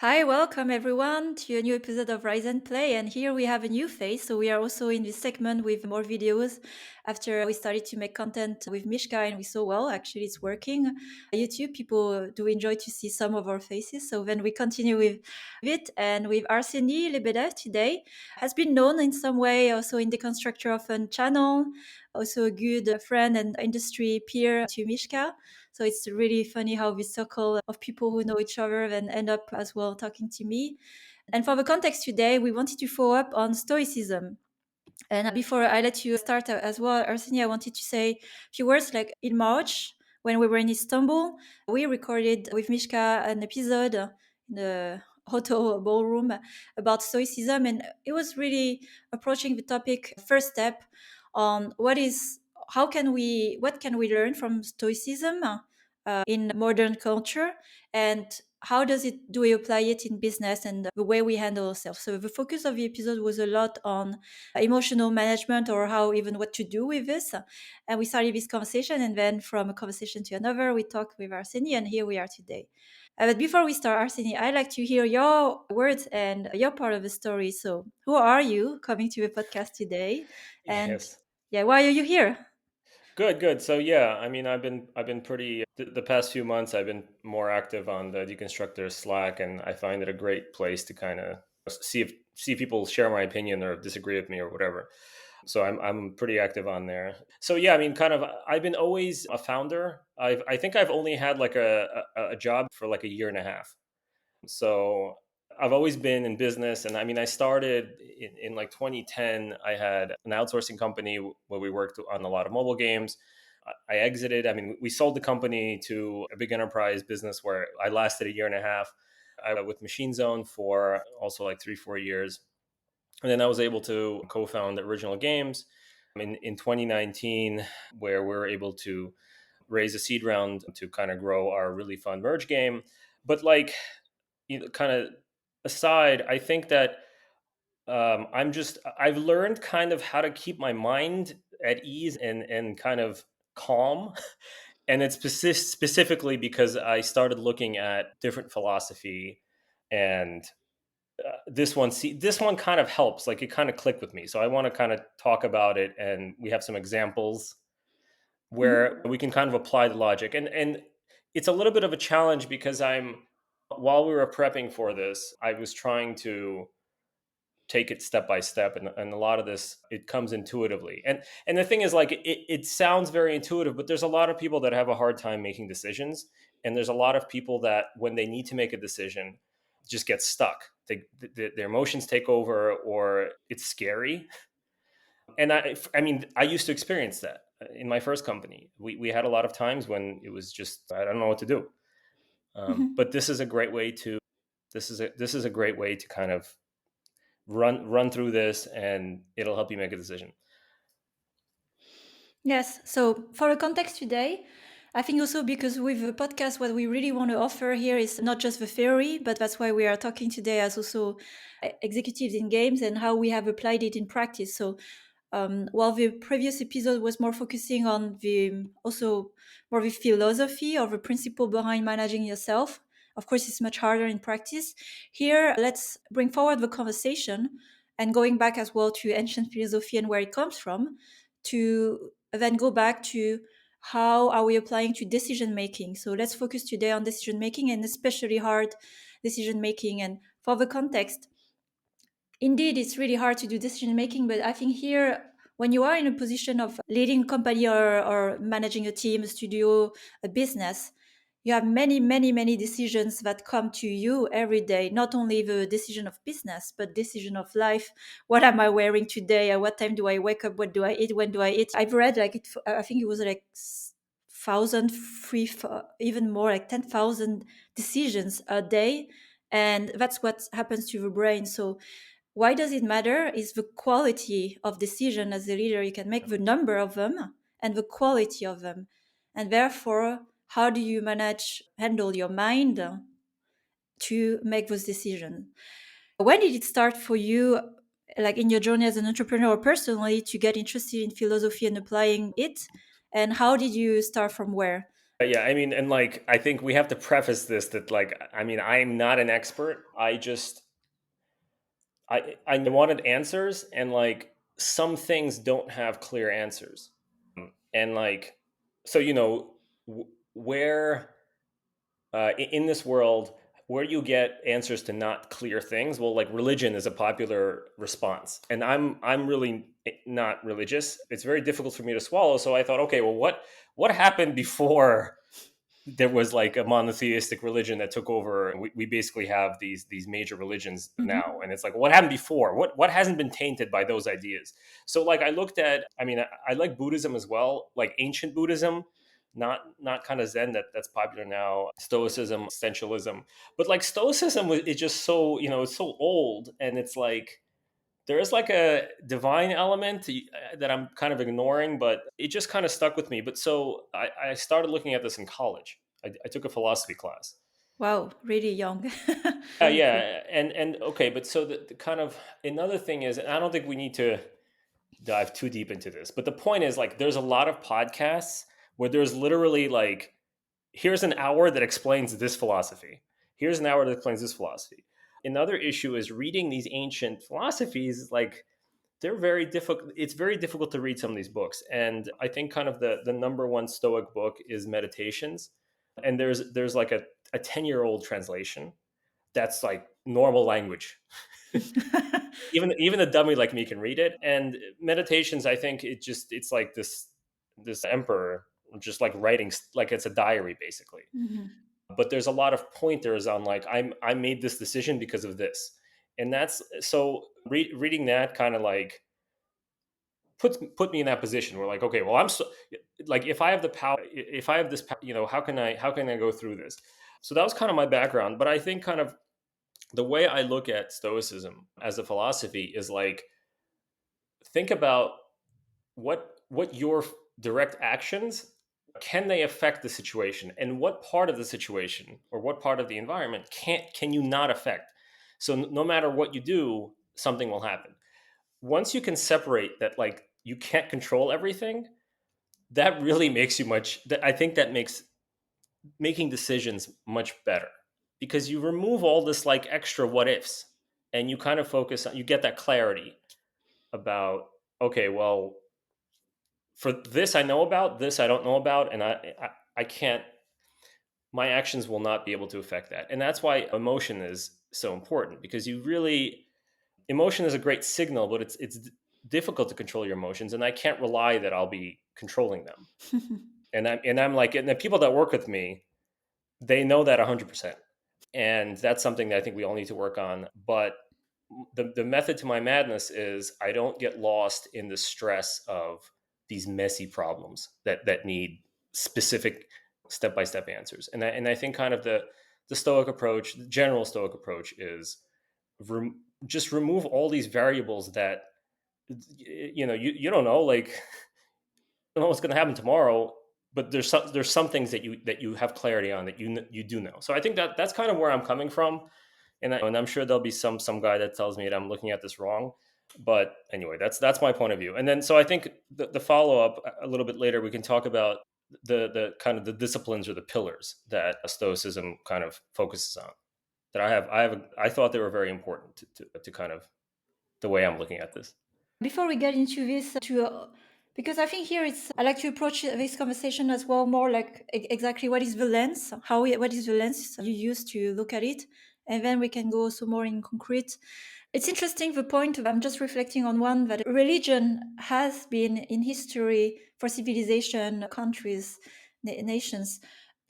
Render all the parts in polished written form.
Hi, welcome everyone to a new episode of Rise and Play. And here we have a new face. So we are also in this segment with more videos after we started to make content with Mishka and we saw, well, actually it's working. YouTube, people do enjoy to see some of our faces. So then we continue with it and with Arseny Lebedev today has been known in some way also in the Constructor of a channel, also a good friend and industry peer to Mishka. So it's really funny how this circle of people who know each other then end up as well talking to me. And for the context today, we wanted to follow up on Stoicism. And before I let you start as well, Arseny, I wanted to say a few words. Like in March, when we were in Istanbul, we recorded with Mishka an episode in the hotel ballroom about Stoicism. And it was really approaching the topic first step on what can we learn from Stoicism in modern culture, and how do we apply it in business and the way we handle ourselves. So the focus of the episode was a lot on emotional management or how even what to do with this. And we started this conversation, and then from a conversation to another, we talked with Arseny, and here we are today. But before we start, Arseny, I'd like to hear your words and your part of the story. So, who are you coming to the podcast today? And Yes. yeah, why are you here? Good, good. So yeah, I mean, I've been pretty the past few months. I've been more active on the deconstructor Slack, and I find it a great place to kind of see if people share my opinion or disagree with me or whatever. So I'm pretty active on there. So yeah, I mean, kind of, I've been always a founder. I think I've only had like a job for like a year and a half. So I've always been in business. And I mean, I started in like 2010. I had an outsourcing company where we worked on a lot of mobile games. I exited. I mean, we sold the company to a big enterprise business where I lasted a year and a half. I was with Machine Zone for also like 3, 4 years. And then I was able to co found Original Games in 2019, where we were able to raise a seed round to kind of grow our really fun merge game. But like, kind of aside, I think that I've learned kind of how to keep my mind at ease and kind of calm. And it's specifically because I started looking at different philosophy, and this one kind of helps. Like, it kind of clicked with me, so I want to kind of talk about it, and we have some examples where Mhm. we can kind of apply the logic. And it's a little bit of a challenge because I'm while we were prepping for this, I was trying to take it step by step, and a lot of this, it comes intuitively. And the thing is, like, it sounds very intuitive, but there's a lot of people that have a hard time making decisions, and there's a lot of people that when they need to make a decision just get stuck. Their emotions take over, or it's scary. And I mean, I used to experience that in my first company. We had a lot of times when it was just, I don't know what to do. Mhm. But this is a great way to this is a great way to kind of run through this, and it'll help you make a decision. Yes. So for a context today, I think also because with the podcast, what we really want to offer here is not just the theory, but that's why we are talking today as also executives in games and how we have applied it in practice. So while the previous episode was more focusing on the also more the philosophy or the principle behind managing yourself, of course, it's much harder in practice. Here, let's bring forward the conversation and going back as well to ancient philosophy and where it comes from, to then go back to how are we applying to decision making. So let's focus today on decision making and especially hard decision making. And for the context, indeed, it's really hard to do decision making, but I think here, when you are in a position of leading a company or managing a team, a studio, a business, you have many, many, many decisions that come to you every day. Not only the decision of business, but decision of life. What am I wearing today? At what time do I wake up? What do I eat? When do I eat? I've read like it. I think it was like thousand, even more like 10,000 decisions a day, and that's what happens to the brain. So why does it matter is the quality of decision. As a leader, you can make the number of them and the quality of them, and therefore how do you handle your mind to make those decisions. When did it start for you, like in your journey as an entrepreneur or personally, to get interested in philosophy and applying it, and how did you start from where? Yeah, I mean, and like, I think we have to preface this that, like, I mean, I'm not an expert. I wanted answers, and like, some things don't have clear answers. And like, so, where in this world, where you get answers to not clear things, well, like, religion is a popular response, and I'm really not religious. It's very difficult for me to swallow. So I thought, okay, well, what happened before there was like a monotheistic religion that took over? We basically have these major religions now, Hmm. and it's like, what happened before? What hasn't been tainted by those ideas? So like, I looked at, I mean, I like Buddhism as well, like ancient Buddhism, not kind of Zen that's popular now, Stoicism, essentialism. But like, Stoicism is just so, it's so old, and it's like, there is like a divine element that I'm kind of ignoring, but it just kind of stuck with me. But so I started looking at this in college. I took a philosophy class. Wow, really young. Yeah, Really cool. and okay, but so the kind of another thing is, and I don't think we need to dive too deep into this, but the point is, like, there's a lot of podcasts where there's literally like, here's an hour that explains this philosophy. Here's an hour that explains this philosophy. Another issue is reading these ancient philosophies, like, they're very difficult. It's very difficult to read some of these books, and I think kind of the number one Stoic book is Meditations, and there's like a 10-year-old translation that's like normal language. Even a dummy like me can read it. And Meditations, I think it's like this emperor just like writing, like it's a diary basically. Mhm. But there's a lot of pointers on, like, I made this decision because of this, and that's so reading that kind of like put me in that position where, like, okay, well, I'm so, like, if I have the power, if I have this power, how can I go through this? So that was kind of my background. But I think kind of the way I look at Stoicism as a philosophy is like, think about what your direct actions, can they affect the situation, and what part of the situation or what part of the environment can you not affect. So no matter what you do, something will happen. Once you can separate that, like, you can't control everything, that really makes you much I think that makes making decisions much better, because you remove all this like extra what ifs, and you kind of focus on, you get that clarity about, okay, well, for this I know about, this I don't know about, and I can't, my actions will not be able to affect that. And that's why emotion is so important, because you really, emotion is a great signal, but it's difficult to control your emotions, and I can't rely that I'll be controlling them. And I'm like, and the people that work with me, they know that 100%, and that's something that I think we all need to work on. But the method to my madness is, I don't get lost in the stress of these messy problems that need specific step-by-step answers. And I think kind of the Stoic approach, the general Stoic approach, is just remove all these variables that, you don't know, like, don't know what's going to happen tomorrow, but there's some things that you have clarity on, that you do know. So I think that's kind of where I'm coming from, and I'm sure there'll be some guy that tells me that I'm looking at this wrong. But anyway, that's my point of view. And then, so I think the follow up a little bit later, we can talk about the kind of the disciplines or the pillars that Stoicism kind of focuses on. That I thought they were very important to kind of the way I'm looking at this. Before we get into this, because I think here I like to approach this conversation as well, more like exactly what is the lens, what is the lens you use to look at it, and then we can go also more in concrete. It's interesting, the point I'm just reflecting on one, that religion has been in history for civilization, countries, nations,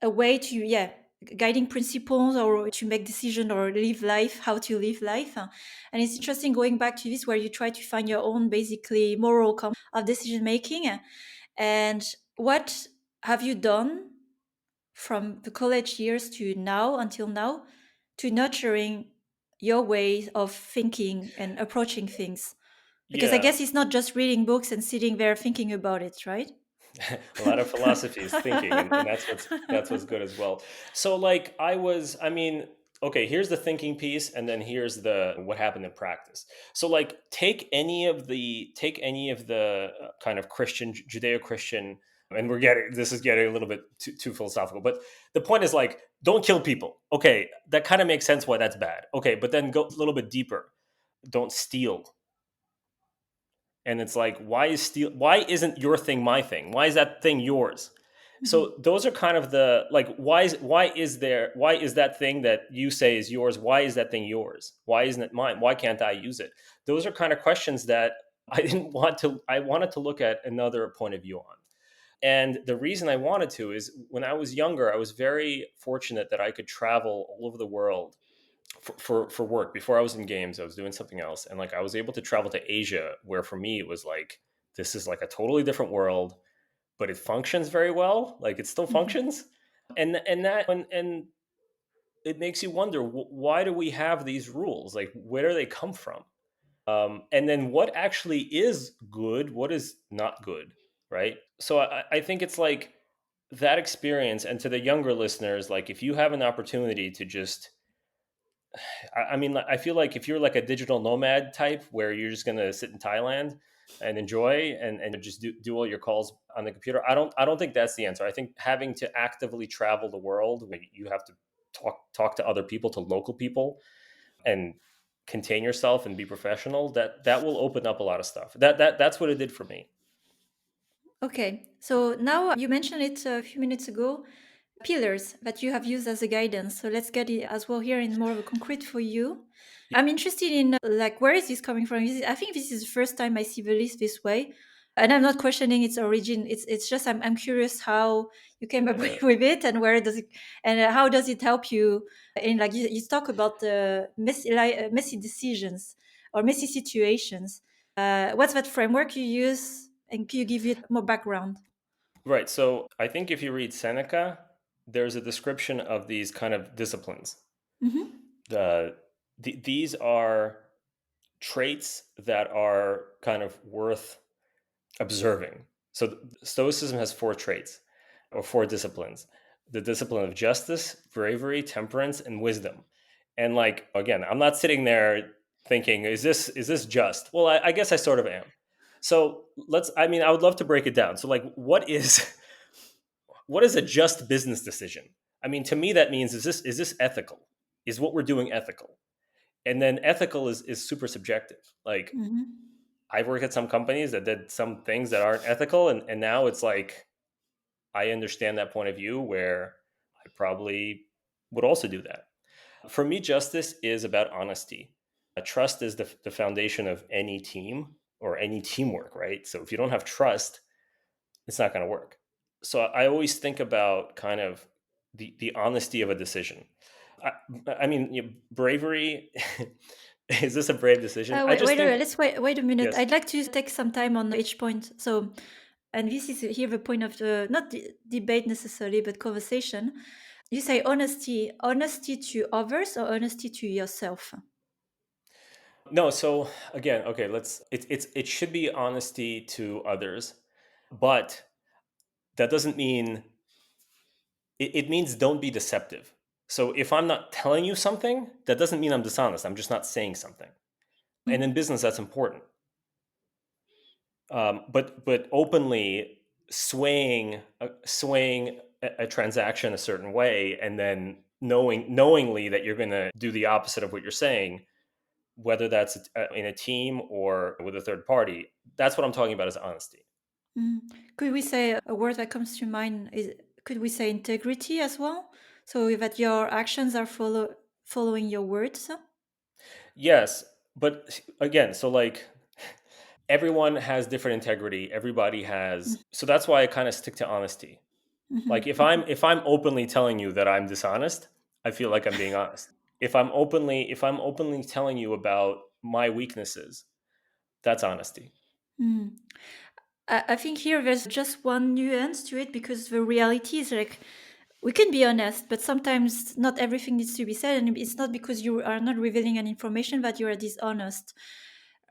a way to, yeah, guiding principles or to make decision or live life, how to live life. And it's interesting going back to this, where you try to find your own basically moral of decision making. And what have you done from the college years to now, until now, to nurturing your way of thinking and approaching things? Because I Yeah, guess it's not just reading books and sitting there thinking about it, right? a lot of philosophy is thinking, and that's what's good as well. So like, I mean, okay, here's the thinking piece, and then here's the what happened in practice. So like, take any of the kind of Christian, Judeo-Christian And this is getting a little bit too philosophical, but the point is like, don't kill people. Okay, that kind of makes sense why that's bad. Okay, but then go a little bit deeper. Don't steal. And it's like, why isn't your thing my thing? Why is that thing yours? So Mhm. those are kind of the like, why is that thing that you say is yours, why is that thing yours, why isn't it mine, why can't I use it? Those are kind of questions that I wanted to look at another point of view on. And the reason I wanted to is when I was younger, I was very fortunate that I could travel all over the world for work. Before I was in games, I was doing something else, and like I was able to travel to Asia, where for me it was like, this is like a totally different world, but it functions very well. Like it still Mhm. functions, and it makes you wonder, why do we have these rules? Like, where do they come from? And then what actually is good, what is not good, right? So I think it's like that experience. And to the younger listeners, like if you have an opportunity to just, I mean, I feel like if you're like a digital nomad type where you're just going to sit in Thailand and enjoy and just do all your calls on the computer, I don't think that's the answer. I think having to actively travel the world, where you have to talk to other people, to local people, and contain yourself and be professional, that will open up a lot of stuff. That's what it did for me. Okay, so now you mentioned it a few minutes ago, pillars that you have used as a guidance. So let's get it as well here in more of a concrete for you. I'm interested in like where is this coming from? I think this is the first time I see the list this way, and I'm not questioning its origin. It's just I'm curious how you came up Yeah. with it and where does it and how does it help you in like you talk about the messy decisions or messy situations. What's that framework you use, and can you give it more background? Right. So I think if you read Seneca, there's a description of these kind of disciplines. Hmm. The, these are traits that are kind of worth observing. So Stoicism has four traits or four disciplines: the discipline of justice, bravery, temperance, and wisdom. And like again, I'm not sitting there thinking, is this just? Well, I guess I sort of am. So I mean, I would love to break it down. So like, what is what is a just business decision? I mean, to me, that means, is this ethical? Is what we're doing ethical? And then ethical is super subjective. Like Hmm. I've worked at some companies that did some things that aren't ethical, and now it's like I understand that point of view where I probably would also do that. For me, justice is about honesty. Trust is the foundation of any team or any teamwork, right? So if you don't have trust, it's not going to work. So I always think about kind of the honesty of a decision. I, I mean, bravery. Is this a brave decision? I Wait, just wait, think let's wait a minute. yes. I'd like to take some time on each point. So, and this is here the point of the not debate necessarily, but conversation. You say honesty to others or honesty to yourself. No, so again, okay, it should be honesty to others, but that doesn't mean it means don't be deceptive. So if I'm not telling you something, that doesn't mean I'm dishonest. I'm just not saying something. And in business, that's important. But openly swaying a transaction a certain way, and then knowingly that you're going to do the opposite of what you're saying, whether that's in a team or with a third party, that's what I'm talking about, is honesty. Mm. Could we say a word that comes to mind is could we say integrity as well? So that your actions are following your words. Yes, but again, so like everyone has different integrity. Everybody has, so that's why I kind of stick to honesty. Like Mm-hmm. if I'm openly telling you that I'm dishonest, I feel like I'm being honest. If I'm openly telling you about my weaknesses, that's honesty. Mm. I think here there's just one nuance to it because the reality is like we can be honest, but sometimes not everything needs to be said, and it's not because you are not revealing an information that you are dishonest.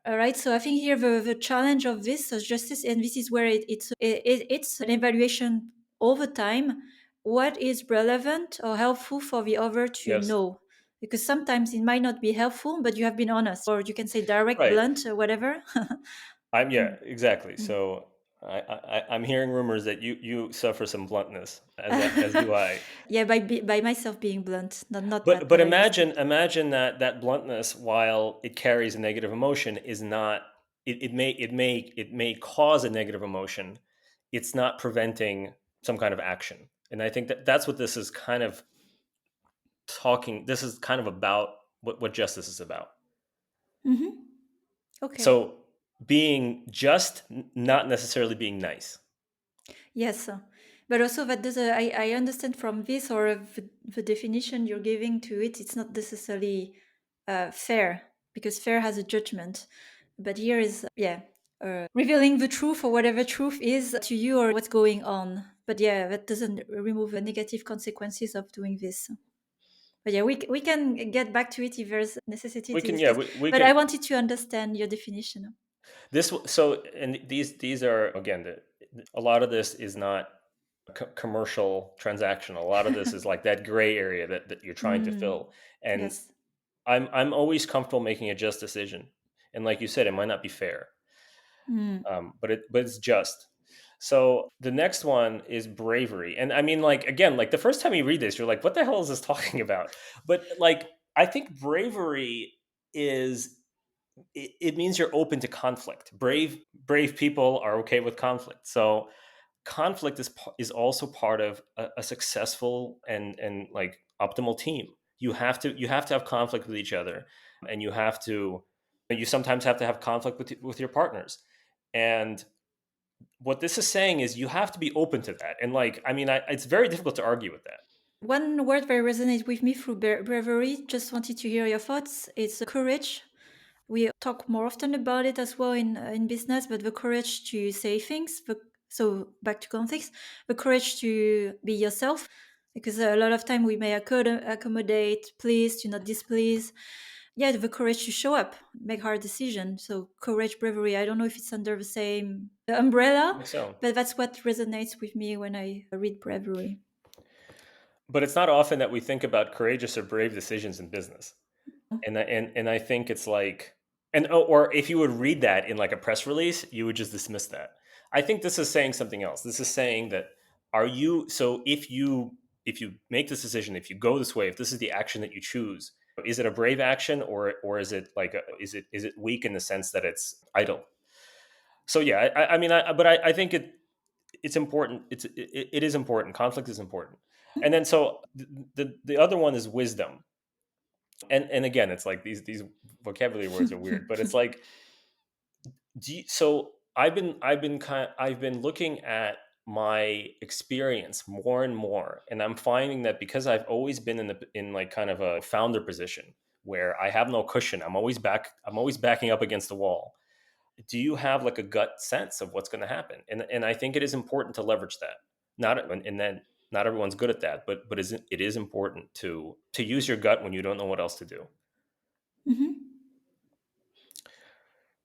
All right, so I think here the challenge of this is justice, and this is where it's an evaluation over time. What is relevant or helpful for the other to Yes. know? Because sometimes it might not be helpful, but you have been honest, or you can say direct, Right. blunt, or whatever. Yeah, exactly. Mm. So I'm hearing rumors that you suffer some bluntness, as do I. Yeah, by myself being blunt, not But that but that I use imagine it. imagine that bluntness, while it carries a negative emotion, is not. It may cause a negative emotion. It's not preventing some kind of action, and I think that that's what this is kind of talking. This is kind of about what justice is about. Hmm. Okay. So being just, not necessarily being nice. Yes, but also that does I understand from this or the definition you're giving to it. It's not necessarily fair because fair has a judgment, but here is yeah revealing the truth or whatever truth is to you or what's going on. But yeah, that doesn't remove the negative consequences of doing this. But yeah, we can get back to it if there's necessity We to can, yeah, discuss. we But I can. wanted to understand your definition. So, and these are, again, a lot of this is not commercial transactional. A lot of this is like that gray area that you're trying to Mm, fill. And yes. I'm always comfortable making a just decision. And like you said, it might not be fair, Mm. but it's just. So the next one is bravery. And I mean, like, again, like the first time you read this, you're like, what the hell is this talking about? But like, I think bravery is, it means you're open to conflict. Brave people are okay with conflict. So conflict is also part of a successful and like optimal team. You have to have conflict with each other, and you sometimes have to have conflict with your partners. And what this is saying is you have to be open to that. And like, I mean, it's very difficult to argue with that. One word that resonates with me through bravery, just wanted to hear your thoughts. It's courage. We talk more often about it as well in business, but the courage to say things. So back to context, the courage to be yourself, because a lot of time we may accommodate, please, to not displease. Yeah, the courage to show up, make hard decisions. So courage, bravery. I don't know if it's under the same I umbrella, think so. but that's what resonates with me when I read bravery. But it's not often that we think about courageous or brave decisions in business. And I think it's like, or if you would read that in like a press release, you would just dismiss that. I think this is saying something else. This is saying that, are you so if you make this decision, if you go this way, if this is the action that you choose, is it a brave action, or is it like is it weak in the sense that it's idle? So yeah, I mean, I think it's important. It is important. Conflict is important. And then so the other one is wisdom. And again, it's like these vocabulary words are weird, but it's like, so I've been looking at my experience more and more, and I'm finding that because I've always been in like kind of a founder position where I have no cushion. I'm always backing up against the wall. Do you have like a gut sense of what's going to happen? And I think it is important to leverage that. Not and then not everyone's good at that, but it is important to use your gut when you don't know what else to do, Mhm.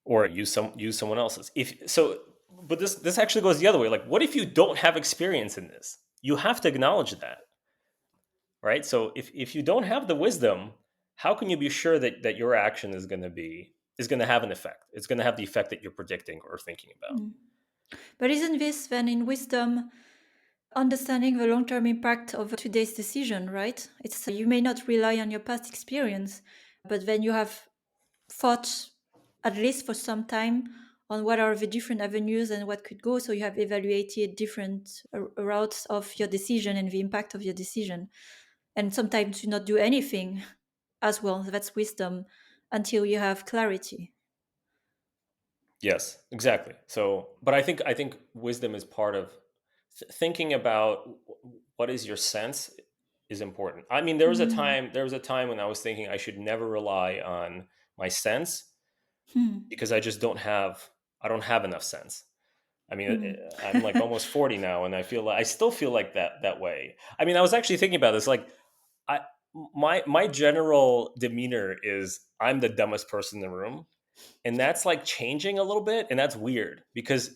or use someone else's. If so, but this actually goes the other way. Like, what if you don't have experience in this? You have to acknowledge that, right? So if you don't have the wisdom, how can you be sure that your action is going to have an effect? It's going to have the effect that you're predicting or thinking about. Mm. But isn't this then in wisdom understanding the long-term impact of today's decision, right? It's you may not rely on your past experience, but then you have thought at least for some time on what are the different avenues and what could go. So you have evaluated different routes of your decision and the impact of your decision. And sometimes you not do anything as well. That's wisdom until you have clarity. Yes, exactly. So, but I think wisdom is part of thinking about what is your sense is important. I mean, Mm. there was a time when I was thinking I should never rely on my sense Hmm. because I don't have enough sense. I mean, Hmm. I'm like almost 40 now, and I still feel like that way. I mean, I was actually thinking about this. Like, I my general demeanor is I'm the dumbest person in the room, and that's like changing a little bit, and that's weird because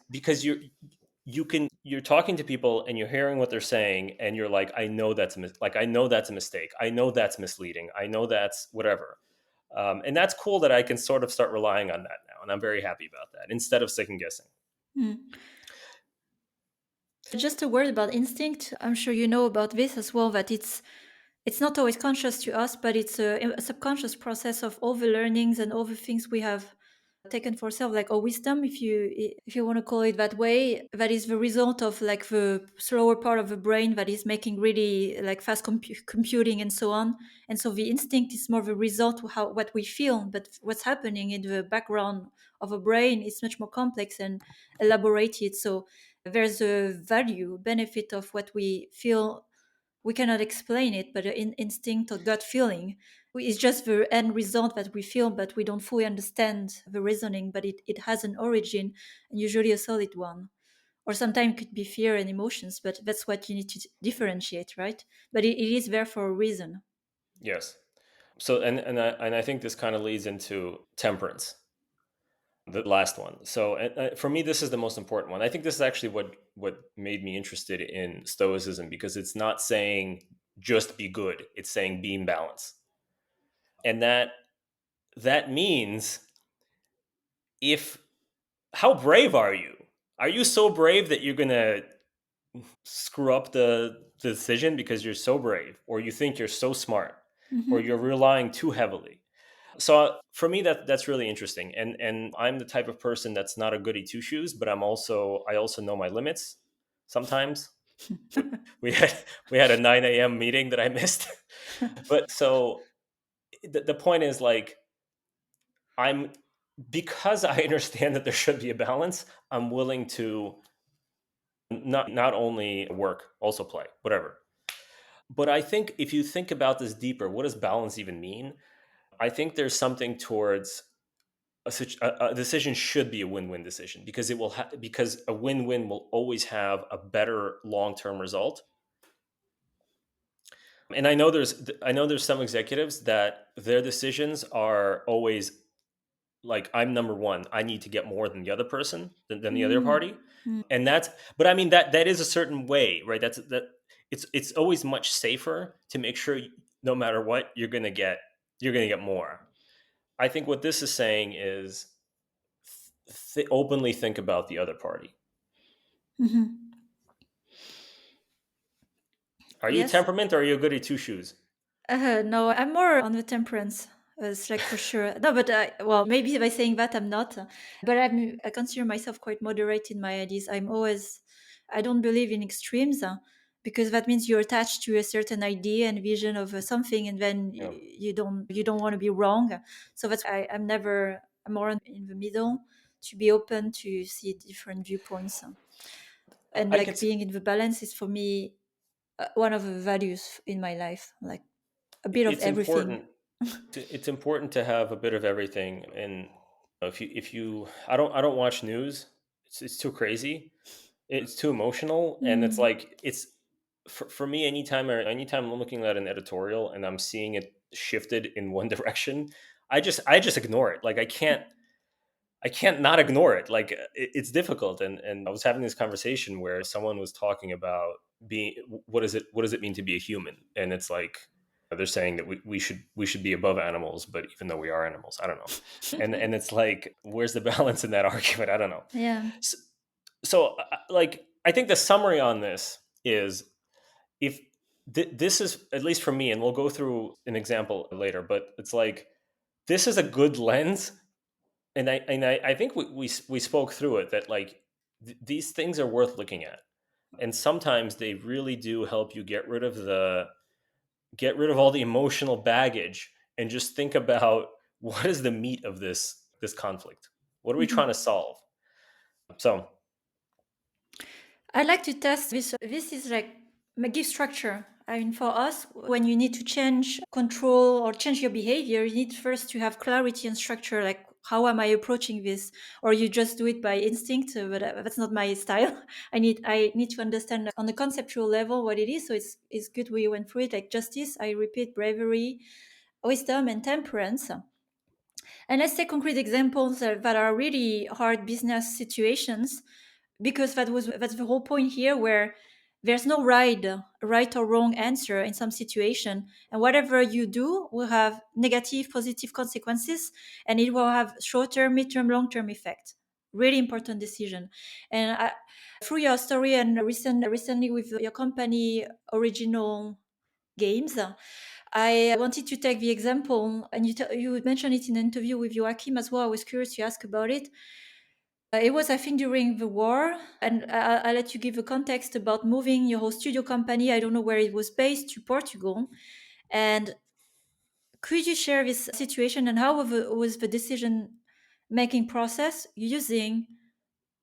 you're talking to people and you're hearing what they're saying, and you're like, I know that's a mistake. I know that's misleading. I know that's whatever. And that's cool that I can sort of start relying on that now, and I'm very happy about that instead of second guessing. Hmm. Just a word about instinct. I'm sure you know about this as well, that it's not always conscious to us, but it's a subconscious process of all the learnings and all the things we have taken for self, like our wisdom, if you want to call it that way, that is the result of like the slower part of the brain that is making really like fast computing and so on. And so the instinct is more the result of how what we feel, but what's happening in the background of a brain is much more complex and elaborated. So there's a value benefit of what we feel. We cannot explain it, but instinct or gut feeling is just the end result that we feel, but we don't fully understand the reasoning, but it has an origin, and usually a solid one. Or sometimes it could be fear and emotions, but that's what you need to differentiate, right? But it is there for a reason. Yes. So and I think this kind of leads into temperance, the last one. So for me, this is the most important one. I think this is actually what made me interested in Stoicism, because it's not saying just be good; it's saying be in balance, and that means, if how brave are you? Are you so brave that you're gonna screw up the decision because you're so brave, or you think you're so smart, or Hmm. you're relying too heavily? So for me, that's really interesting, and I'm the type of person that's not a goody two shoes, but I also know my limits. Sometimes we, we had we had a 9 a.m. meeting that I missed, but so the point is, like, I'm because I understand that there should be a balance. I'm willing to not only work, also play, whatever. But I think if you think about this deeper, what does balance even mean? I think there's something towards a decision should be a win-win decision, because because a win-win will always have a better long-term result. And I know there's some executives that their decisions are always like, I'm number one, I need to get more than the other person, than the other Mm. party. And that's but I mean, that is a certain way, right? It's always much safer to make sure, no matter what, you're going to get more. I think what this is saying is, openly think about the other party. Hmm. Are you Yes. temperament, or are you a goody two shoes? No, I'm more on the temperance. It's like for sure. No, but well, maybe by saying that I'm not, but I consider myself quite moderate in my ideas. I don't believe in extremes, because that means you're attached to a certain idea and vision of something, and then Yeah. you don't want to be wrong. So that's why I'm more in the middle, to be open to see different viewpoints, and I can like being in the balance is for me one of the values in my life, like a bit of it's everything. important to have a bit of everything. And if you I don't watch news. It's too crazy. It's too emotional, and it's Mm. like, for me, anytime I'm looking at an editorial and I'm seeing it shifted in one direction, I just ignore it. Like, I can't not ignore it. Like, it's difficult. And I was having this conversation where someone was talking about being what does it mean to be a human? And it's like, they're saying that we should be above animals, but even though we are animals, I don't know. And it's like, where's the balance in that argument? I don't know. Yeah. So, like, I think the summary on this is, if this is, at least for me, and we'll go through an example later, but it's like, this is a good lens. And I think we spoke through it, that, like, these things are worth looking at, and sometimes they really do help you get rid of all the emotional baggage, and just think about, what is the meat of this conflict? What are we trying to Mhm. solve? So I like to test this. This is like give structure. I mean, for us, when you need to change control or change your behavior, you need first to have clarity and structure. Like, how am I approaching this? Or you just do it by instinct, but that's not my style. I need to understand on the conceptual level what it is. So it's good we went through it. Like justice, I repeat, bravery, wisdom, and temperance. And let's take concrete examples that are really hard business situations, because that's the whole point here, where there's no right or wrong answer in some situation, and whatever you do will have negative, positive consequences, and it will have short-term, mid-term, long-term effect. really important decision. And through your story and recently with your company Original Games, I wanted to take the example, and you mentioned it in an interview with Joachim as well. I was curious to ask about it. It was, I think, during the war, and I'll let you give a context about moving your whole studio company. I don't know where it was based, to Portugal. And could you share this situation and how was the decision making process using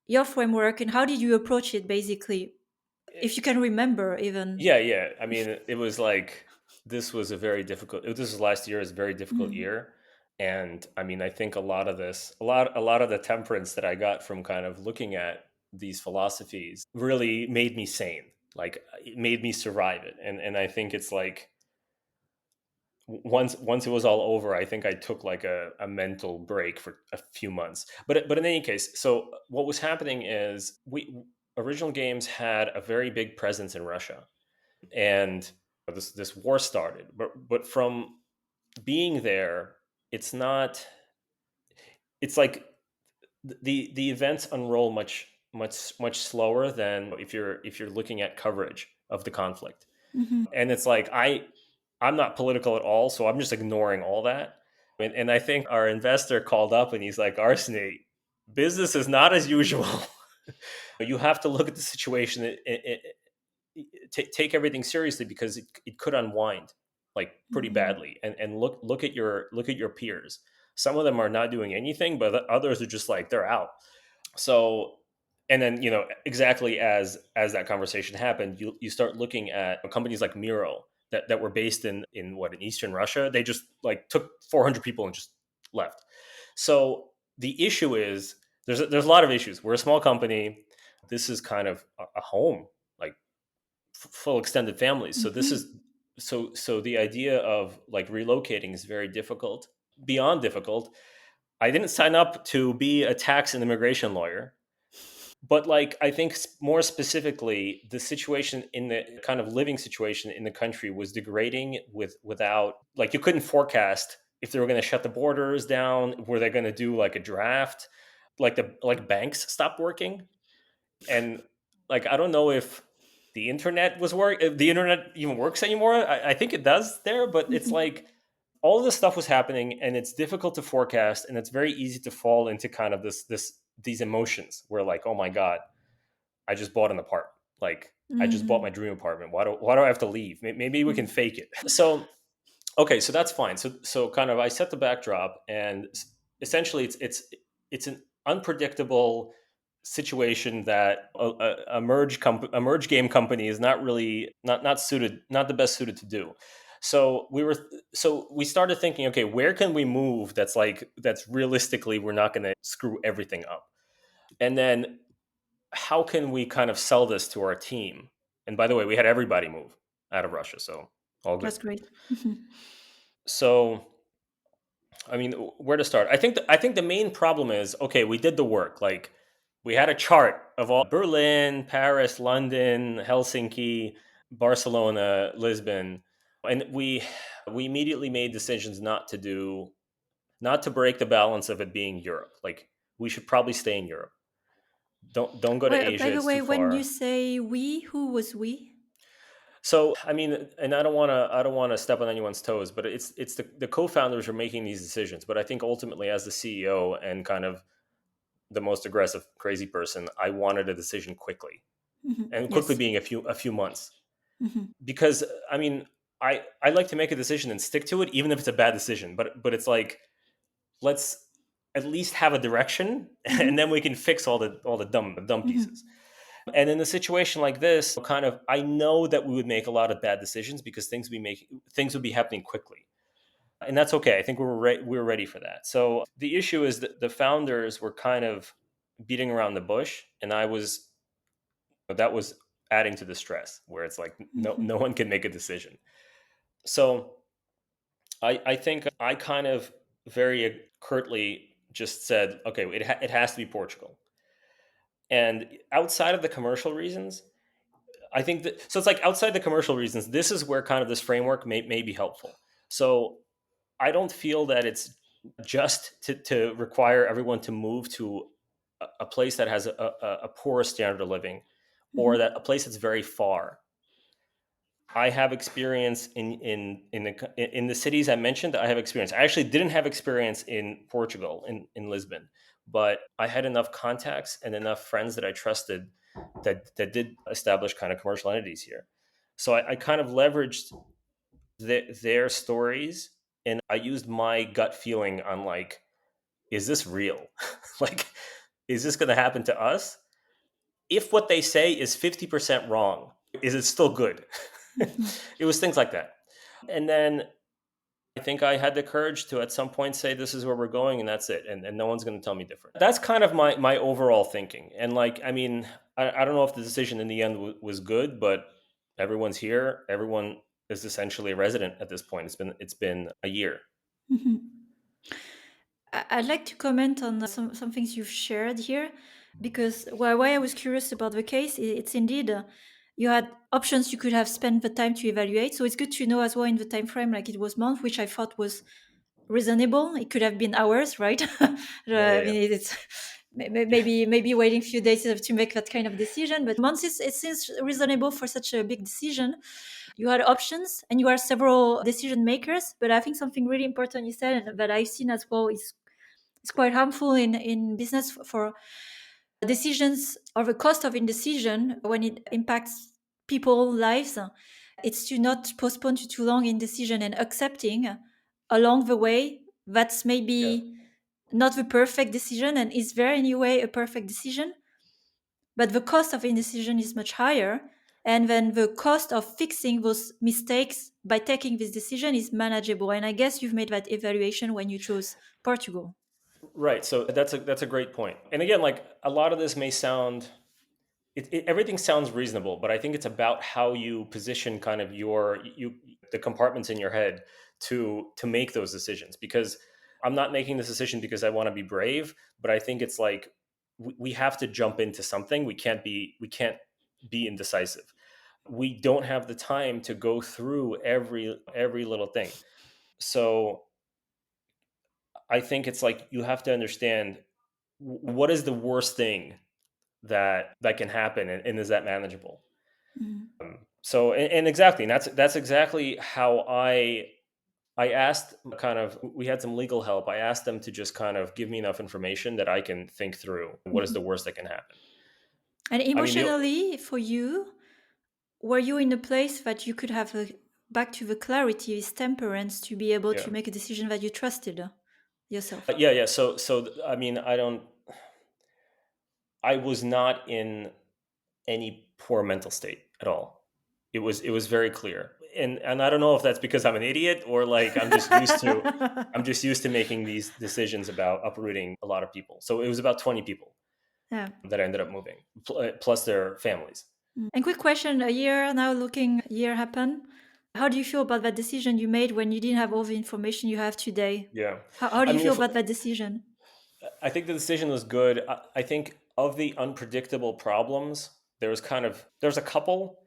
your framework, and how did you approach it, basically, if you can remember even? Yeah. I mean, it was like this was a very difficult. This was last year. Is a very difficult Mhm. year, and I mean, I think a lot of this, a lot of the temperance that I got from kind of looking at these philosophies really made me sane. Like it made me survive it, and I think it's like once it was all over, I think I took like a mental break for a few months. But in any case, so what was happening is we Original Games had a very big presence in Russia, and this war started. But from being there, it's not. It's like the events unroll much slower than if you're looking at coverage of the conflict. Mhm. And it's like I'm not political at all, so I'm just ignoring all that. And I think our investor called up and he's like, Arseny, business is not as usual. You have to look at the situation, take everything seriously because it could unwind like pretty Mhm. badly. And look at your peers. Some of them are not doing anything, but others are just like they're out. So, and then exactly as that conversation happened, you start looking at companies like Miro that were based in Eastern Russia. They just like took 400 people and just left. So the issue is there's a lot of issues. We're a small company. This is kind of a home, like full extended families. So this Mhm. is so the idea of like relocating is very difficult, beyond difficult. I didn't sign up to be a tax and immigration lawyer, but like I think more specifically, the situation in the kind of living situation in the country was degrading without like you couldn't forecast if they were going to shut the borders down, were they going to do like a draft, like the banks stopped working, and like I don't know if the internet even works anymore. I think it does there, but it's Mhm. like all of this stuff was happening and it's difficult to forecast, and it's very easy to fall into kind of these emotions where like, oh my god, I just bought an apartment, like I just bought my Mhm. dream apartment, why do I have to leave? Maybe we can fake it. So okay, so that's fine. So kind of I set the backdrop, and essentially it's an unpredictable situation that a merge game company is not really not suited, not the best suited to do. So we started thinking, okay, where can we move that's realistically we're not going to screw everything up, and then how can we kind of sell this to our team? And by the way, we had everybody move out of Russia, so all good. That's great. Mhm. So I mean, where to start? I think the main problem is okay. We did the work. Like we had a chart of all Berlin, Paris, London, Helsinki, Barcelona, Lisbon, and we immediately made decisions not to break the balance of it being Europe. Like we should probably stay in Europe. Don't go to Well, Asia. by the It's too way, when you far. say we, who was we? So I mean, and I don't want to step on anyone's toes, but it's the co-founders are making these decisions. But I think ultimately, as the CEO and kind of the most aggressive crazy person, I wanted a decision quickly, Mhm. and quickly Yes. being a few months, Mhm. because I mean I like to make a decision and stick to it even if it's a bad decision, but it's like let's at least have a direction and then Mhm. we can fix all the dumb pieces. Mhm. And in a situation like this, kind of I know that we would make a lot of bad decisions because things would be happening quickly, and that's okay. I think we're ready for that. So the issue is that the founders were kind of beating around the bush, and that was adding to the stress where it's like no Mhm. one can make a decision. So I think I kind of very curtly just said, okay, it has to be Portugal. And outside of the commercial reasons, I think that so it's like outside the commercial reasons, this is where kind of this framework may be helpful. So I don't feel that it's just to require everyone to move to a place that has a poor standard of living, or Mhm. that a place that's very far. I have experience in the cities I mentioned. I have experience. I actually didn't have experience in Portugal, in Lisbon, but I had enough contacts and enough friends that I trusted that did establish kind of commercial entities here. So I kind of leveraged their stories, and I used my gut feeling on, like, is this real? Like, is this going to happen to us? If what they say is 50% wrong, is it still good? Mhm. It was things like that. And then I think I had the courage to at some point say, this is where we're going, and that's it. And no one's going to tell me different. That's kind of my overall thinking. And, like, I mean, I don't know if the decision in the end was good, but everyone's here. Everyone is essentially a resident at this point. It's been a year. Mhm. I'd like to comment on some things you've shared here, because why I was curious about the case, it's indeed you had options you could have spent the time to evaluate. So it's good to know as well in the time frame, like it was month, which I thought was reasonable. It could have been hours, right? Yeah, yeah, I yeah. mean, it's maybe waiting a few days to make that kind of decision, but months it seems reasonable for such a big decision. You had options and you are several decision makers, but I think something really important you said and that I've seen as well is it's quite harmful in business for decisions or the cost of indecision when it impacts people's lives. It's to not postpone too long in decision and accepting along the way that's Yeah. maybe not the perfect decision. And is there anyway a perfect decision? But the cost of indecision is much higher. And then the cost of fixing those mistakes by taking this decision is manageable. And I guess you've made that evaluation when you chose Portugal. Right. So that's a great point. And again, like, a lot of this may sound, everything sounds reasonable, but I think it's about how you position kind of the compartments in your head to make those decisions. Because I'm not making this decision because I want to be brave, but I think it's like we have to jump into something. We can't be indecisive. We don't have the time to go through every little thing. So I think it's like you have to understand what is the worst thing that can happen, and is that manageable. Mhm. So, and exactly, and that's exactly how I asked, kind of, we had some legal help. I asked them to just kind of give me enough information that I can think through what is the Mhm. worst that can happen. And I mean, emotionally, for you, were you in a place that you could have back to the clarity, this temperance, to be able yeah. to make a decision that you trusted yourself? Yeah, yeah. So I mean, I was not in any poor mental state at all. It was very clear. And I don't know if that's because I'm an idiot, or, like, I'm just used to making these decisions about uprooting a lot of people. So it was about 20 people Yeah. that I ended up moving, plus their families. And quick question, a year now looking, year happen. How do you feel about that decision you made when you didn't have all the information you have today? Yeah. How do I you mean, feel if about that decision? I think the decision was good. I think of the unpredictable problems, there's a couple,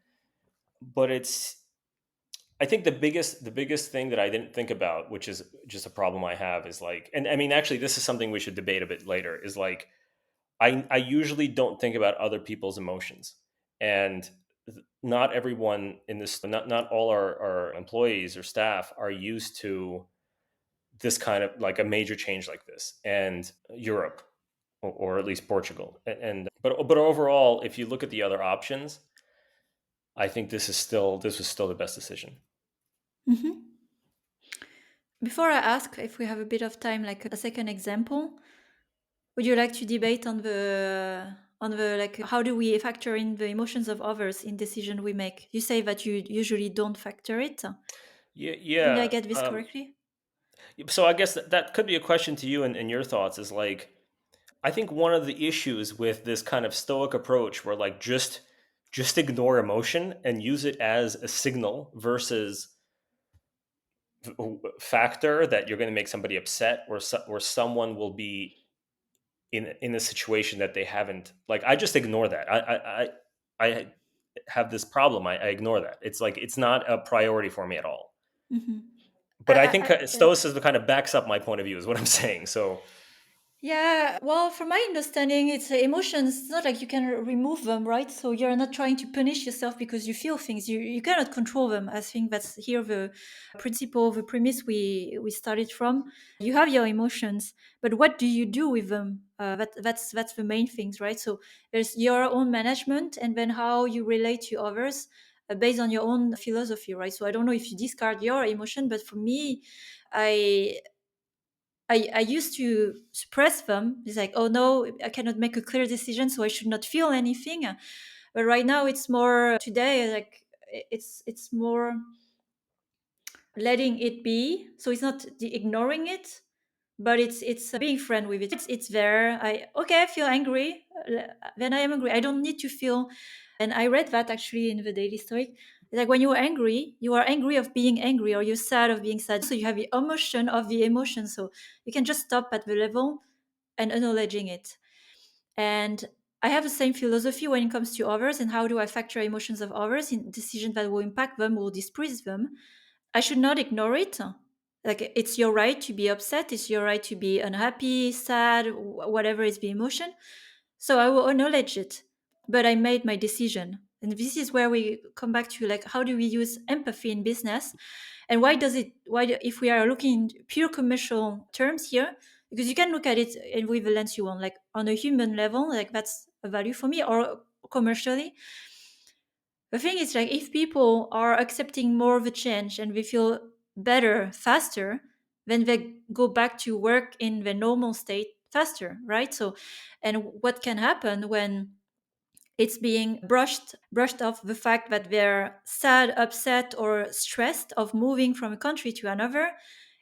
but I think the biggest thing that I didn't think about, which is just a problem I have, is, like, and I mean, actually, this is something we should debate a bit later. Is, like, I usually don't think about other people's emotions, and not everyone in this, not all our employees or staff are used to this kind of, like, a major change like this, and Europe, or at least Portugal, but overall, if you look at the other options, I think this was still the best decision. Hmm. Before I ask if we have a bit of time, like a second example, would you like to debate on the like how do we factor in the emotions of others in decision we make? You say that you usually don't factor it. Yeah, Did I yeah. get this correctly? So I guess that could be a question to you, and your thoughts is, like, I think one of the issues with this kind of stoic approach, where, like, just ignore emotion and use it as a signal versus factor that you're going to make somebody upset, or someone will be in a situation that they haven't, like, I just ignore that. I have this problem. I ignore that. It's like it's not a priority for me at all. Hmm. But I think Yeah. Stoicism kind of backs up my point of view, is what I'm saying. So Yeah, well, from my understanding, it's emotions. It's not like you can remove them, right? So you're not trying to punish yourself because you feel things. You cannot control them. I think that's here the principle, the premise we started from. You have your emotions, but what do you do with them? That's the main things, right? So there's your own management, and then how you relate to others based on your own philosophy, right? So I don't know if you discard your emotion, but for me, I I used to suppress them. It's like, oh no, I cannot make a clear decision, so I should not feel anything. But right now, it's more today. Like it's more letting it be. So it's not ignoring it, but it's being friend with it. It's there. I feel angry. Then I am angry. I don't need to feel. And I read that actually in the Daily Stoic. It's like when you are angry of being angry, or you're sad of being sad. So you have the emotion of the emotion. So you can just stop at the level and acknowledging it. And I have the same philosophy when it comes to others and how do I factor emotions of others in decisions that will impact them or displease them. I should not ignore it. Like it's your right to be upset, it's your right to be unhappy, sad, whatever is the emotion. So I will acknowledge it, but I made my decision. And this is where we come back to like how do we use empathy in business, and why does it? If we are looking in pure commercial terms here, because you can look at it with the lens you want, like on a human level, like that's a value for me, or commercially. The thing is, like, if people are accepting more of a change and they feel better faster, then they go back to work in the normal state faster, right? So, and what can happen when it's being brushed off the fact that they're sad, upset, or stressed of moving from a country to another.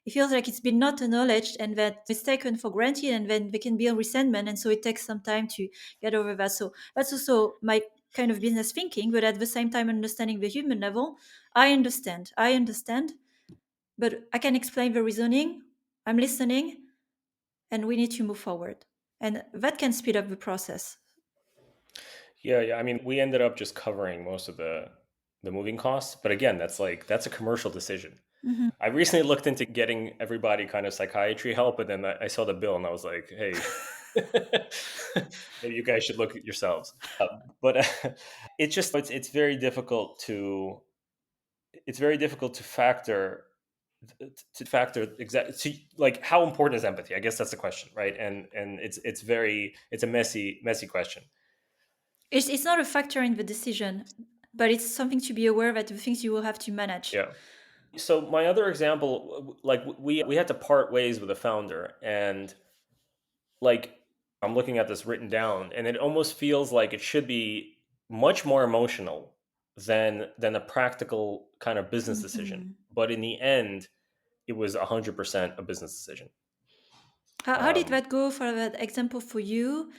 It feels like it's been not acknowledged and that it's taken for granted, and then there can be a resentment, and so it takes some time to get over that. So that's also my kind of business thinking, but at the same time understanding the human level. I understand, but I can explain the reasoning. I'm listening, and we need to move forward, and that can speed up the process. Yeah, yeah. I mean, we ended up just covering most of the moving costs, but again, that's a commercial decision. Mhm. I recently looked into getting everybody kind of psychiatry help, and then I saw the bill and I was like, hey, maybe you guys should look at yourselves. But it's very difficult to factor exactly like how important is empathy. I guess that's the question, right? And it's a messy question. It's not a factor in the decision, but it's something to be aware that the things you will have to manage. Yeah. So my other example, like we had to part ways with a founder, and like I'm looking at this written down, and it almost feels like it should be much more emotional than a practical kind of business decision. Mhm. But in the end, it was 100% a business decision. How did Um, that go for that example for you?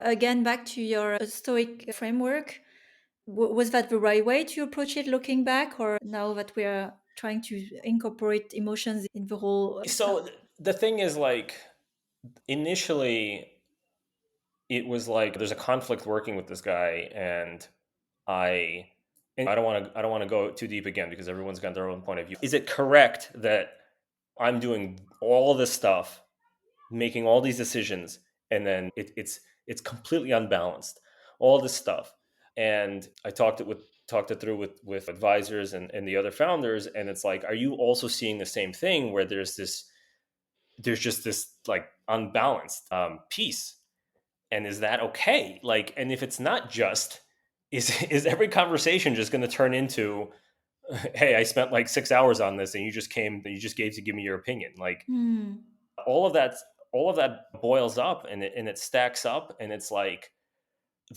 Again, back to your Stoic framework. Was that the right way to approach it looking back, or now that we are trying to incorporate emotions in the whole? so the thing is, like, initially it was like there's a conflict working with this guy, and I I don't want to go too deep again because everyone's got their own point of view. Is it correct that I'm doing all this stuff, making all these decisions, and then it's completely unbalanced, all this stuff? And I talked it through with advisors and the other founders, and it's like, are you also seeing the same thing where there's just this like unbalanced piece, and is that okay? Like, and if it's not just, is every conversation just going to turn into, hey, I spent like 6 hours on this and you just gave to give me your opinion? Like, Hmm. all of that all of that boils up, and it stacks up, and it's like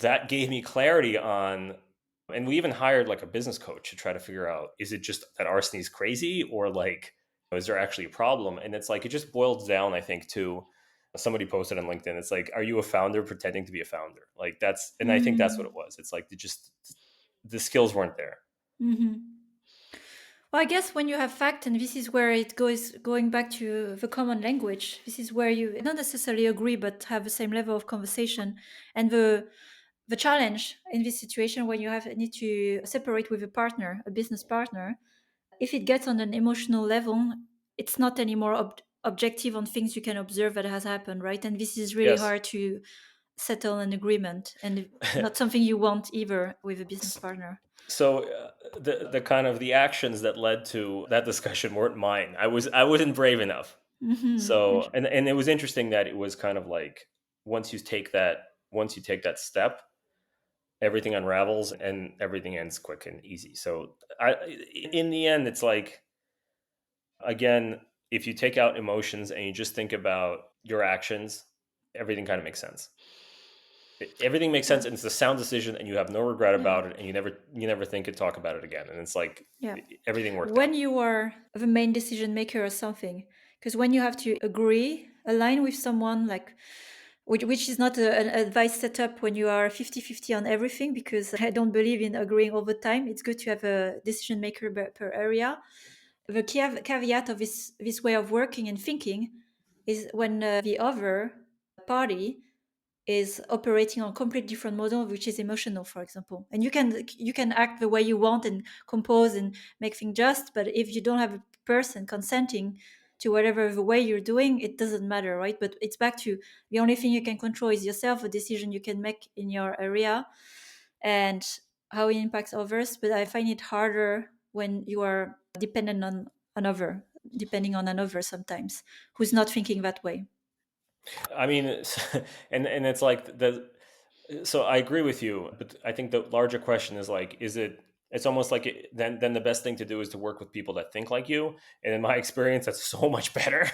that gave me clarity on. And we even hired like a business coach to try to figure out, is it just that Arseny's crazy, or like, is there actually a problem? And it's like it just boils down, I think, to somebody posted on LinkedIn. It's like, are you a founder pretending to be a founder? Like, and I think that's what Hmm. it was. It's like the skills weren't there. Hmm. Well, I guess when you have fact, and this is where it goes going back to the common language. This is where you not necessarily agree, but have the same level of conversation. And the challenge in this situation when you have need to separate with a partner, a business partner, if it gets on an emotional level, it's not anymore objective on things you can observe that has happened, right? And this is really Yes. hard to settle an agreement, and not something you want either with a business partner. So the kind of the actions that led to that discussion weren't mine. I wasn't brave enough. So and it was interesting that it was kind of like once you take that once you take that step, everything unravels and everything ends quick and easy. So in the end, it's like again, if you take out emotions and you just think about your actions, everything kind of makes sense. Everything makes Yeah, sense, and it's a sound decision, and you have no regret yeah, about it, and you never think to talk about it again. And it's like yeah. everything worked When out. you are the main decision maker or something, because when you have to agree, align with someone, like which is not an advice setup when you are 50-50 on everything, because I don't believe in agreeing all the time. It's good to have a decision maker per area. The caveat of this way of working and thinking is when the other party is operating on a completely different model, which is emotional, for example. And you can act the way you want and compose and make things just, but if you don't have a person consenting to whatever the way you're doing, it doesn't matter, right? But it's back to the only thing you can control is yourself, a decision you can make in your area, and how it impacts others. But I find it harder when you are dependent on another, depending on another sometimes, who's not thinking that way. I mean, and it's like the so I agree with you, but I think the larger question is like, is it? It's almost like then the best thing to do is to work with people that think like you. And in my experience, that's so much better.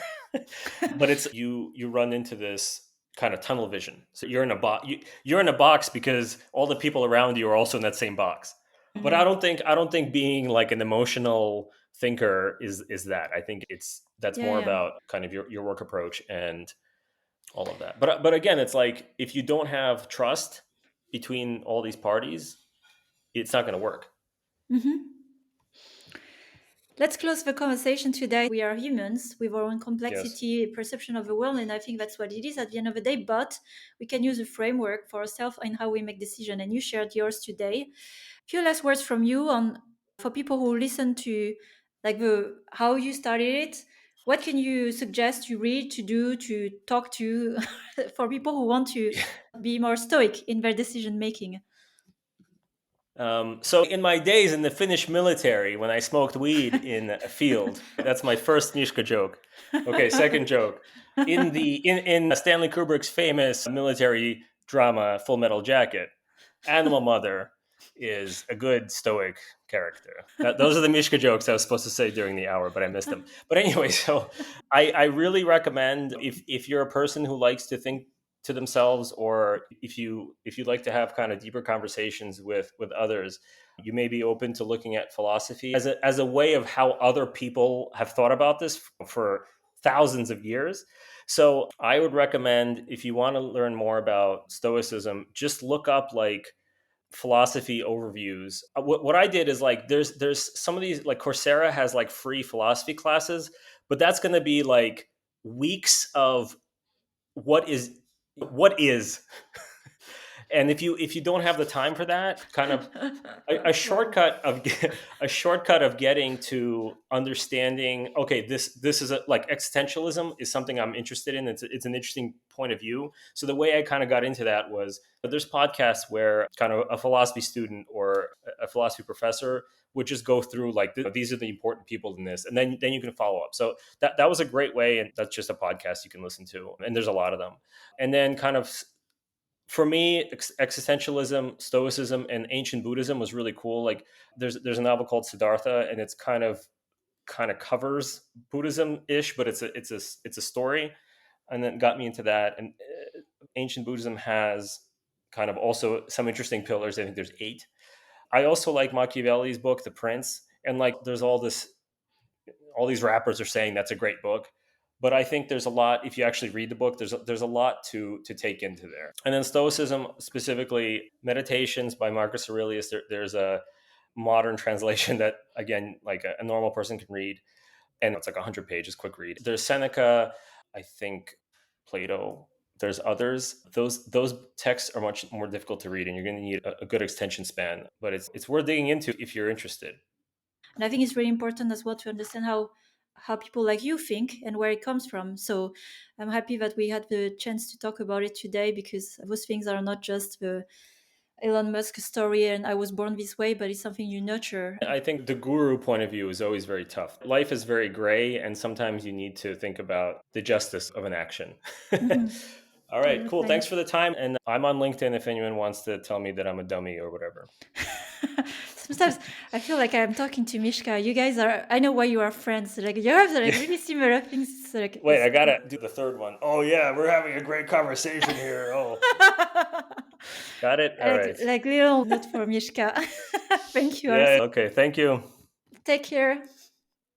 But it's you run into this kind of tunnel vision. So you're in a box. You're in a box because all the people around you are also in that same box. But I don't think being like an emotional thinker is that. I think that's Yeah, more yeah. about kind of your work approach and all of that. But again, it's like if you don't have trust between all these parties, it's not going to work. Hmm. Let's close the conversation today. We are humans with our own Yes. complexity, perception of the world, and I think that's what it is at the end of the day. But we can use a framework for ourselves and how we make decisions. And you shared yours today. Few last words from you on for people who listen to like the how you started it. What can you suggest to read, to do, to talk to for people who want to be more stoic in their decision making? So in my days in the Finnish military, when I smoked weed in a field, that's my first Mishka joke. Okay, second joke. In Stanley Kubrick's famous military drama Full Metal Jacket, Animal Mother is a good stoic character. Those are the Mishka jokes I was supposed to say during the hour, but I missed them. But anyway, so I really recommend if you're a person who likes to think to themselves, or if you like to have kind of deeper conversations with others, you may be open to looking at philosophy as a way of how other people have thought about this for thousands of years. So I would recommend, if you want to learn more about Stoicism, just look up like philosophy overviews. What I did is like there's some of these, like Coursera has like free philosophy classes, but that's going to be like weeks of what is what is. And if you don't have the time for that, kind of a Wow. shortcut of a shortcut of getting to understanding, okay, this is like existentialism is something I'm interested in. It's an interesting point of view. So the way I kind of got into that was there's podcasts where kind of a philosophy student or a philosophy professor would just go through like these are the important people in this, and then you can follow up. So that was a great way, and that's just a podcast you can listen to, and there's a lot of them. And then kind of for me, existentialism, Stoicism, and ancient Buddhism was really cool. Like there's a novel called Siddhartha, and it's kind of covers Buddhism ish, but it's a story, and then got me into that. And ancient Buddhism has kind of also some interesting pillars. I think there's 8. I also like Machiavelli's book, The Prince, and like there's all these rappers are saying that's a great book, but I think there's a lot. If you actually read the book, there's a lot to take into there. And then Stoicism, specifically Meditations by Marcus Aurelius. There's a modern translation that again, like a normal person can read, and it's like 100 pages, quick read. There's Seneca, I think Plato. There's others. Those texts are much more difficult to read, and you're going to need a good extension span. But it's worth digging into if you're interested. And I think it's really important as well to understand how people like you think and where it comes from. So I'm happy that we had the chance to talk about it today, because those things are not just the Elon Musk story and I was born this way, but it's something you nurture. I think the guru point of view is always very tough. Life is very gray, and sometimes you need to think about the justice of an action. Mhm. All right, cool. Exactly. Thanks for the time. And I'm on LinkedIn if anyone wants to tell me that I'm a dummy or whatever. Sometimes I feel like I'm talking to Mishka. You guys are, I know why you are friends. Like you have like really similar things. It's like Wait, I gotta do the third one. Oh, yeah, we're having a great conversation here. Oh, got it? All right. like little note for Mishka. Thank you, Yeah, Ars. okay. Thank you. Take care.